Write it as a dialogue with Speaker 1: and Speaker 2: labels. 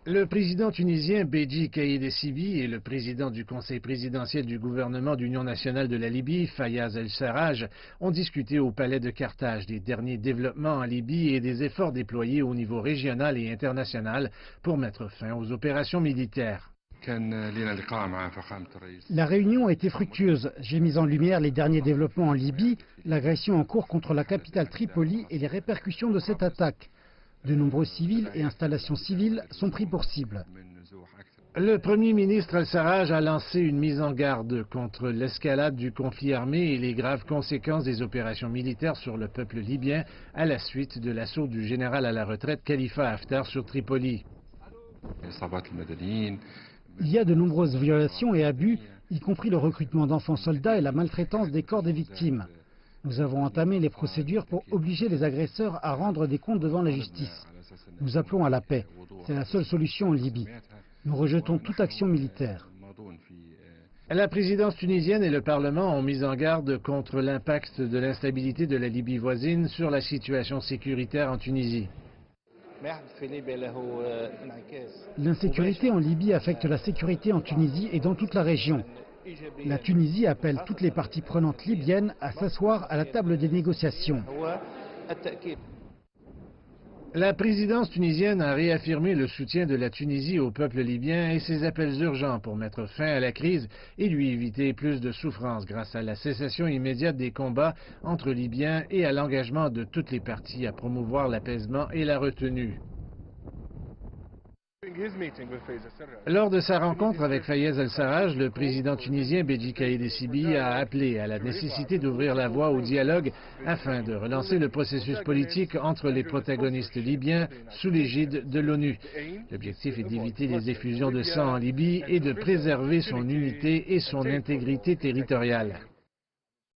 Speaker 1: Le président tunisien Béji Caïd Essebsi et le président du conseil présidentiel du gouvernement d'Union nationale de la Libye, Fayez El-Sarraj, ont discuté au palais de Carthage des derniers développements en Libye et des efforts déployés au niveau régional et international pour mettre fin aux opérations militaires.
Speaker 2: La réunion a été fructueuse. J'ai mis en lumière les derniers développements en Libye, l'agression en cours contre la capitale Tripoli et les répercussions de cette attaque. De nombreux civils et installations civiles sont pris pour cible.
Speaker 1: Le Premier ministre El-Sarraj a lancé une mise en garde contre l'escalade du conflit armé et les graves conséquences des opérations militaires sur le peuple libyen à la suite de l'assaut du général à la retraite Khalifa Haftar sur Tripoli.
Speaker 2: Il y a de nombreuses violations et abus, y compris le recrutement d'enfants soldats et la maltraitance des corps des victimes. Nous avons entamé les procédures pour obliger les agresseurs à rendre des comptes devant la justice. Nous appelons à la paix. C'est la seule solution en Libye. Nous rejetons toute action militaire.
Speaker 1: La présidence tunisienne et le Parlement ont mis en garde contre l'impact de l'instabilité de la Libye voisine sur la situation sécuritaire en Tunisie.
Speaker 2: L'insécurité en Libye affecte la sécurité en Tunisie et dans toute la région. La Tunisie appelle toutes les parties prenantes libyennes à s'asseoir à la table des négociations.
Speaker 1: La présidence tunisienne a réaffirmé le soutien de la Tunisie au peuple libyen et ses appels urgents pour mettre fin à la crise et lui éviter plus de souffrance grâce à la cessation immédiate des combats entre Libyens et à l'engagement de toutes les parties à promouvoir l'apaisement et la retenue. Lors de sa rencontre avec Fayez El-Sarraj, le président tunisien Béji Caïd Essebsi a appelé à la nécessité d'ouvrir la voie au dialogue afin de relancer le processus politique entre les protagonistes libyens sous l'égide de l'ONU. L'objectif est d'éviter les effusions de sang en Libye et de préserver son unité et son intégrité territoriale.